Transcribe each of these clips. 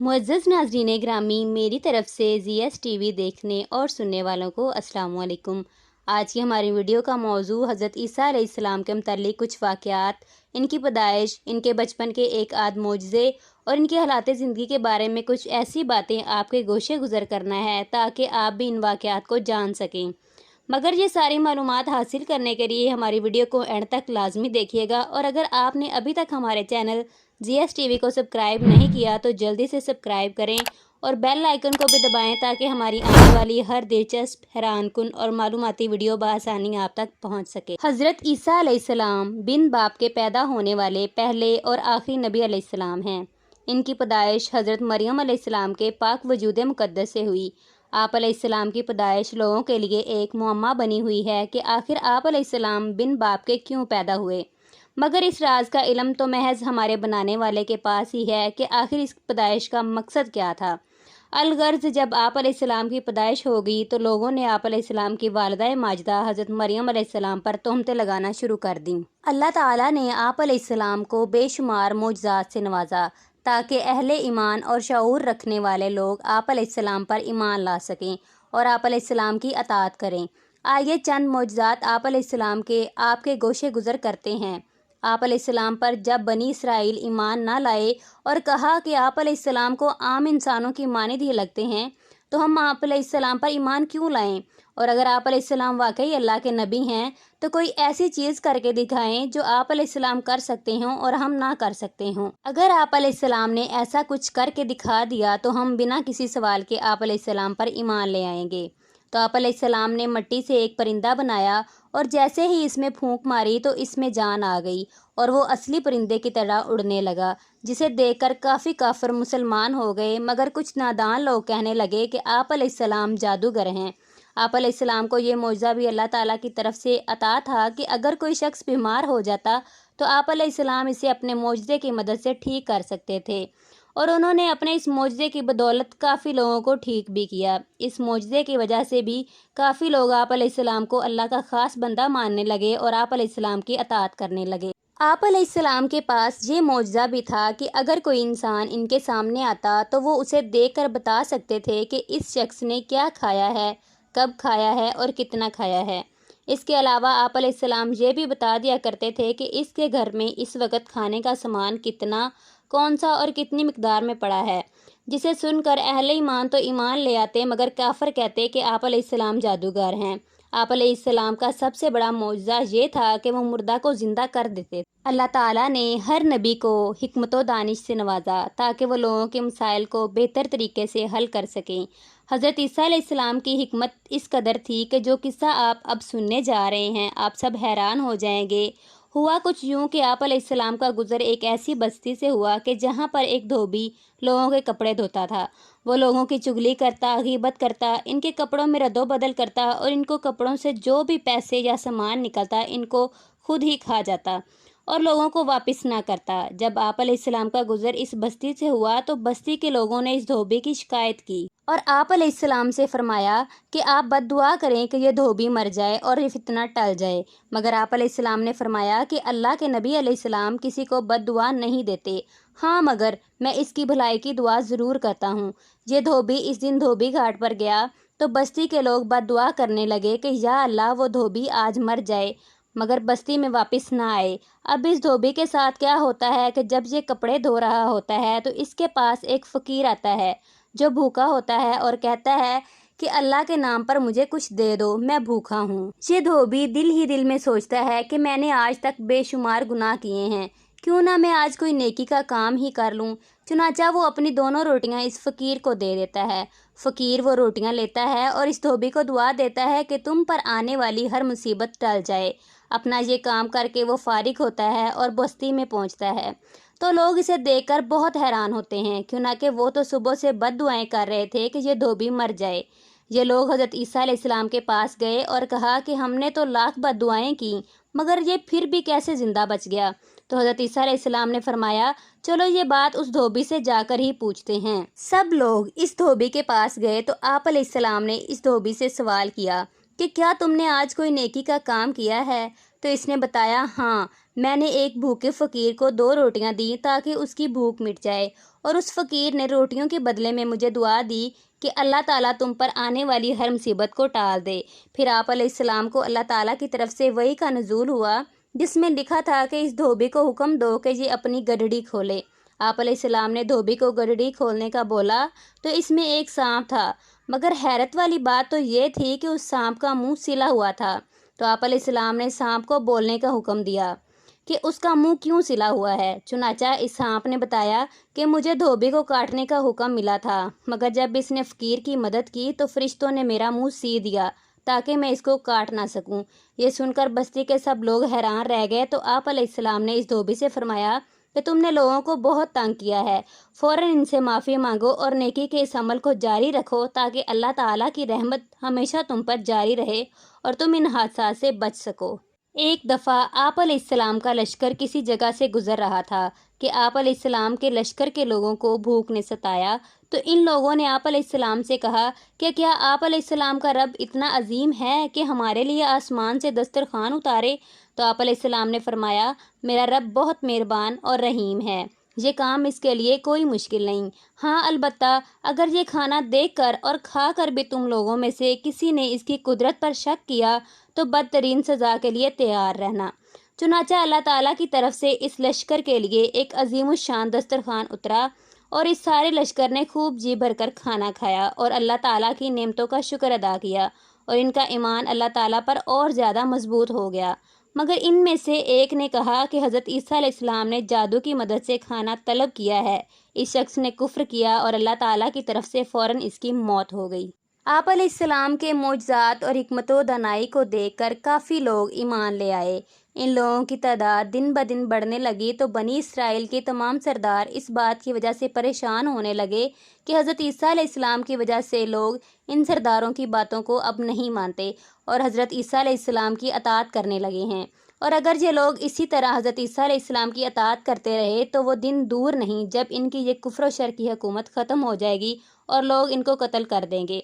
मुअज़्ज़ज़ नाज़रीन ग्रामी, मेरी तरफ से ज़ीएस टीवी देखने और सुनने वालों को अस्सलाम वालेकुम। आज की हमारी वीडियो का मौजू हज़रत ईसा अलैहिस्सलाम के मुतल्लिक़ कुछ वाक़यात, इनकी पैदाइश, इनके बचपन के एक आध मोजज़े और इनके हालात ज़िंदगी के बारे में कुछ ऐसी बातें आपके गोशे गुज़र करना है ताकि आप भी इन वाक़यात को जान सकें। मगर ये सारी मालूमात हासिल करने के लिए हमारी वीडियो को एंड तक लाजमी देखिएगा, और अगर आपने अभी तक हमारे चैनल ज़ीएस टीवी को सब्सक्राइब नहीं किया तो जल्दी से सब्सक्राइब करें और बेल आइकन को भी दबाएं ताकि हमारी आने वाली हर दिलचस्प, हैरानकुन और मालूमाती वीडियो बआसानी आप तक पहुंच सके। हज़रत ईसा अलैहिस्सलाम बिन बाप के पैदा होने वाले पहले और आखिरी नबी अलैहिस्सलाम हैं। इनकी पैदाइश हज़रत मरियम अलैहिस्सलाम के पाक वजूद मुक़द्दस से हुई। आप अलैहिस्सलाम की पैदाइश लोगों के लिए एक मुअम्मा बनी हुई है कि आखिर आप अलैहिस्सलाम बिन बाप के क्यों पैदा हुए, मगर इस राज का इल्म तो महज हमारे बनाने वाले के पास ही है कि आखिर इस पैदाइश का मकसद क्या था। अलगर्ज जब आप अलैहिस्सलाम की पैदाइश हो गई तो लोगों ने आप अलैहिस्सलाम की वालिदा माजिदा हज़रत मरियम अलैहिस्सलाम पर तोहमतें लगाना शुरू कर दी। अल्लाह ताला ने आप अलैहिस्सलाम को बेशुमार मोजज़ात से नवाजा ताकि अहले ईमान और शऊर रखने वाले लोग आप अलैहिस्सलाम पर ईमान ला सकें और आप अलैहिस्सलाम की अताअत करें। आइए चंद मोजज़ात आप अलैहिस्सलाम के आपके गोशे गुज़र करते हैं। आप अलैहिस्सलाम पर जब बनी इसराइल ईमान ना लाए और कहा कि आप अलैहिस्सलाम को आम इंसानों की मानिंद ही लगते हैं, तो हम आप अलैहिस्सलाम पर ईमान क्यों लाएं? और अगर आप अलैहिस्सलाम वाकई अल्लाह के नबी हैं तो कोई ऐसी चीज़ करके दिखाएं जो आप अलैहिस्सलाम कर सकते हों और हम ना कर सकते हों। अगर आप अलैहिस्सलाम ने ऐसा कुछ करके दिखा दिया तो हम बिना किसी सवाल के आप अलैहिस्सलाम पर ईमान ले आएंगे। तो आप अलैहिस्सलाम ने मिट्टी से एक परिंदा बनाया और जैसे ही इसमें फूंक मारी तो इसमें जान आ गई और वो असली परिंदे की तरह उड़ने लगा, जिसे देखकर काफ़ी काफिर मुसलमान हो गए। मगर कुछ नादान लोग कहने लगे कि आप अलैहिस्सलाम जादूगर हैं। आप अलैहिस्सलाम को ये मौजज़ा भी अल्लाह ताला की तरफ से अता था कि अगर कोई शख्स बीमार हो जाता तो आप अलैहिस्सलाम इसे अपने मौजज़े की मदद से ठीक कर सकते थे, और उन्होंने अपने इस मौजज़े की बदौलत काफ़ी लोगों को ठीक भी किया। इस मौजज़े की वजह से भी काफ़ी लोग आप अलैहिस्सलाम को अल्लाह का ख़ास बंदा मानने लगे और आप अलैहिस्सलाम की अताअत करने लगे। आप अलैहिस्सलाम के पास ये मौजज़ा भी था कि अगर कोई इंसान इनके सामने आता तो वो उसे देखकर बता सकते थे कि इस शख्स ने क्या खाया है, कब खाया है और कितना खाया है। इसके अलावा आप अलैहिस्सलाम ये भी बता दिया करते थे कि इसके घर में इस वक्त खाने का सामान कितना, कौन सा और कितनी मिकदार में पड़ा है, जिसे सुनकर अहले ईमान तो ईमान ले आते मगर काफिर कहते कि आप अलैहिस्सलाम जादूगर हैं। आप अलैहिस्सलाम का सबसे बड़ा मौजज़ा ये था कि वो मुर्दा को ज़िंदा कर देते। अल्लाह ताला ने हर नबी को हिकमत व दानिश से नवाजा ताकि वो लोगों के मसाइल को बेहतर तरीके से हल कर सकें। हज़रत ईसा अलैहिस्सलाम की हिकमत इस कदर थी कि जो किस्सा आप अब सुनने जा रहे हैं आप सब हैरान हो जाएंगे। हुआ कुछ यूं कि आप अलैहिस्सलाम का गुज़र एक ऐसी बस्ती से हुआ कि जहां पर एक धोबी लोगों के कपड़े धोता था। वो लोगों की चुगली करता, गीबत करता, इनके कपड़ों में रद्दो बदल करता और इनको कपड़ों से जो भी पैसे या सामान निकलता इनको खुद ही खा जाता और लोगों को वापस ना करता। जब आप अलैहिस्सलाम का गुज़र इस बस्ती से हुआ तो बस्ती के लोगों ने इस धोबी की शिकायत की और आप अलैहिस्सलाम से फरमाया कि आप बद्दुआ करें कि ये धोबी मर जाए और ये फितना टल जाए। मगर आप अलैहिस्सलाम ने फरमाया कि अल्लाह के नबी अलैहिस्सलाम किसी को बद्दुआ नहीं देते, हाँ मगर मैं इसकी भलाई की दुआ ज़रूर करता हूँ। ये धोबी इस दिन धोबी घाट पर गया तो बस्ती के लोग बद्दुआ करने लगे कि या अल्लाह वो धोबी आज मर जाए, मगर बस्ती में वापस ना आए। अब इस धोबी के साथ क्या होता है कि जब ये कपड़े धो रहा होता है तो इसके पास एक फ़कीर आता है जो भूखा होता है और कहता है कि अल्लाह के नाम पर मुझे कुछ दे दो, मैं भूखा हूँ। ये धोबी दिल ही दिल में सोचता है कि मैंने आज तक बेशुमार गुनाह किए हैं, क्यों ना मैं आज कोई नेकी का काम ही कर लूँ। चुनाचा वो अपनी दोनों रोटियां इस फ़कीर को दे देता है। फ़कीर वो रोटियां लेता है और इस धोबी को दुआ देता है कि तुम पर आने वाली हर मुसीबत टल जाए। अपना ये काम करके वो फारिग होता है और बस्ती में पहुंचता है तो लोग इसे देखकर बहुत हैरान होते हैं, क्यों ना कि वो तो सुबह से बद्दुआएं कर रहे थे कि ये धोबी मर जाए। ये लोग हज़रत ईसा अलैहिस्सलाम के पास गए और कहा कि हमने तो लाख बद्दुआएं की मगर ये फिर भी कैसे ज़िंदा बच गया। तो हज़रत ईसा अलैहिस्सलाम ने फरमाया चलो ये बात उस धोबी से जाकर ही पूछते हैं। सब लोग इस धोबी के पास गए तो आप अलैहिस्सलाम ने इस धोबी से सवाल किया कि क्या तुमने आज कोई नेकी का काम किया है। तो इसने बताया हाँ, मैंने एक भूखे फ़कीर को 2 रोटियां दी ताकि उसकी भूख मिट जाए اور اس فقیر نے روٹیوں کے بدلے میں مجھے دعا دی کہ اللہ تعالیٰ تم پر آنے والی ہر مصیبت کو ٹال دے۔ پھر آپ علیہ السلام کو اللہ تعالیٰ کی طرف سے وحی کا نزول ہوا جس میں لکھا تھا کہ اس دھوبی کو حکم دو کہ یہ اپنی گڈھڑی کھولے۔ آپ علیہ السلام نے دھوبی کو گڈھڑی کھولنے کا بولا تو اس میں ایک سانپ تھا، مگر حیرت والی بات تو یہ تھی کہ اس سانپ کا منہ سلا ہوا تھا۔ تو آپ علیہ السلام نے سانپ کو بولنے کا حکم دیا کہ اس کا منہ کیوں سلا ہوا ہے۔ چنانچہ اس سانپ نے بتایا کہ مجھے دھوبی کو کاٹنے کا حکم ملا تھا، مگر جب اس نے فقیر کی مدد کی تو فرشتوں نے میرا منہ سی دیا تاکہ میں اس کو کاٹ نہ سکوں۔ یہ سن کر بستی کے سب لوگ حیران رہ گئے تو آپ علیہ السلام نے اس دھوبی سے فرمایا کہ تم نے لوگوں کو بہت تنگ کیا ہے، فوراً ان سے معافی مانگو اور نیکی کے اس عمل کو جاری رکھو تاکہ اللہ تعالیٰ کی رحمت ہمیشہ تم پر جاری رہے اور تم ان حادثات سے بچ سکو۔ ایک دفعہ آپ علیہ السلام کا لشکر کسی جگہ سے گزر رہا تھا کہ آپ علیہ السلام کے لشکر کے لوگوں کو بھوک نے ستایا تو ان لوگوں نے آپ علیہ السلام سے کہا کہ کیا آپ علیہ السلام کا رب اتنا عظیم ہے کہ ہمارے لیے آسمان سے دسترخوان اتارے؟ تو آپ علیہ السلام نے فرمایا میرا رب بہت مہربان اور رحیم ہے، یہ کام اس کے لیے کوئی مشکل نہیں۔ ہاں البتہ اگر یہ کھانا دیکھ کر اور کھا کر بھی تم لوگوں میں سے کسی نے اس کی قدرت پر شک کیا تو بدترین سزا کے لیے تیار رہنا۔ چنانچہ اللہ تعالیٰ کی طرف سے اس لشکر کے لیے ایک عظیم الشان دسترخوان اترا اور اس سارے لشکر نے خوب جی بھر کر کھانا کھایا اور اللہ تعالیٰ کی نعمتوں کا شکر ادا کیا اور ان کا ایمان اللہ تعالیٰ پر اور زیادہ مضبوط ہو گیا۔ مگر ان میں سے ایک نے کہا کہ حضرت عیسیٰ علیہ السلام نے جادو کی مدد سے کھانا طلب کیا ہے۔ اس شخص نے کفر کیا اور اللہ تعالیٰ کی طرف سے فوراً اس کی موت ہو گئی۔ آپ علیہ السلام کے معجزات اور حکمت و دانائی کو دیکھ کر کافی لوگ ایمان لے آئے۔ ان لوگوں کی تعداد دن بدن بڑھنے لگی تو بنی اسرائیل کے تمام سردار اس بات کی وجہ سے پریشان ہونے لگے کہ حضرت عیسیٰ علیہ السلام کی وجہ سے لوگ ان سرداروں کی باتوں کو اب نہیں مانتے اور حضرت عیسیٰ علیہ السلام کی اطاعت کرنے لگے ہیں، اور اگر یہ لوگ اسی طرح حضرت عیسیٰ علیہ السلام کی اطاعت کرتے رہے تو وہ دن دور نہیں جب ان کی یہ کفر و شر کی حکومت ختم ہو جائے گی اور لوگ ان کو قتل کر دیں گے۔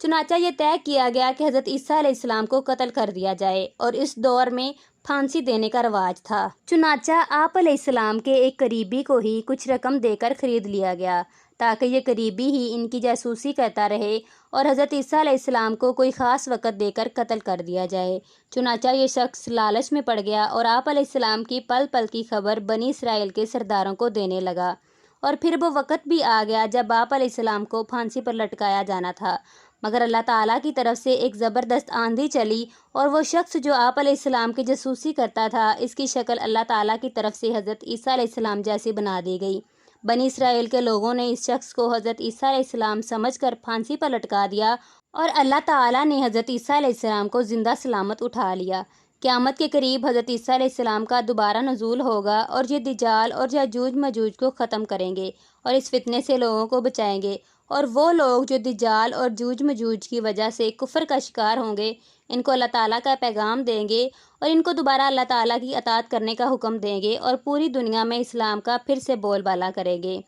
چنانچہ یہ طے کیا گیا کہ حضرت عیسیٰ علیہ السلام کو قتل کر دیا جائے، اور اس دور میں پھانسی دینے کا رواج تھا۔ چنانچہ آپ علیہ السلام کے ایک قریبی کو ہی کچھ رقم دے کر خرید لیا گیا تاکہ یہ قریبی ہی ان کی جاسوسی کرتا رہے اور حضرت عیسیٰ علیہ السلام کو کوئی خاص وقت دے کر قتل کر دیا جائے۔ چنانچہ یہ شخص لالچ میں پڑ گیا اور آپ علیہ السلام کی پل پل کی خبر بنی اسرائیل کے سرداروں کو دینے لگا، اور پھر وہ وقت بھی آ گیا جب آپ علیہ السلام کو پھانسی پر لٹکایا جانا تھا، مگر اللہ تعالیٰ کی طرف سے ایک زبردست آندھی چلی اور وہ شخص جو آپ علیہ السلام کی جاسوسی کرتا تھا اس کی شکل اللہ تعالیٰ کی طرف سے حضرت عیسیٰ علیہ السلام جیسی بنا دی گئی۔ بنی اسرائیل کے لوگوں نے اس شخص کو حضرت عیسیٰ علیہ السلام سمجھ کر پھانسی پر لٹکا دیا اور اللہ تعالیٰ نے حضرت عیسیٰ علیہ السلام کو زندہ سلامت اٹھا لیا۔ قیامت کے قریب حضرت عیسیٰ علیہ السلام کا دوبارہ نزول ہوگا اور یہ دجال اور یاجوج ماجوج کو ختم کریں گے اور اس فتنے سے لوگوں کو بچائیں گے، اور وہ لوگ جو دجال اور یاجوج ماجوج کی وجہ سے کفر کا شکار ہوں گے ان کو اللہ تعالیٰ کا پیغام دیں گے اور ان کو دوبارہ اللہ تعالیٰ کی اطاعت کرنے کا حکم دیں گے اور پوری دنیا میں اسلام کا پھر سے بول بالا کریں گے۔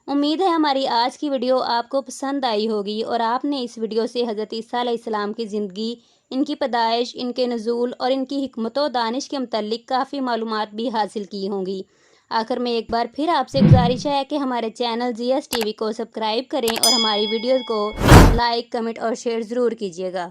امید ہے ہماری آج کی ویڈیو آپ کو پسند آئی ہوگی اور آپ نے اس ویڈیو سے حضرت عیسیٰ علیہ السلام کی زندگی، ان کی پیدائش، ان کے نزول اور ان کی حکمت و دانش کے متعلق کافی معلومات بھی حاصل کی ہوں گی۔ آخر میں ایک بار پھر آپ سے گزارش ہے کہ ہمارے چینل GS TV کو سبسکرائب کریں اور ہماری ویڈیوز کو لائک، کمنٹ اور شیئر ضرور کیجیے گا۔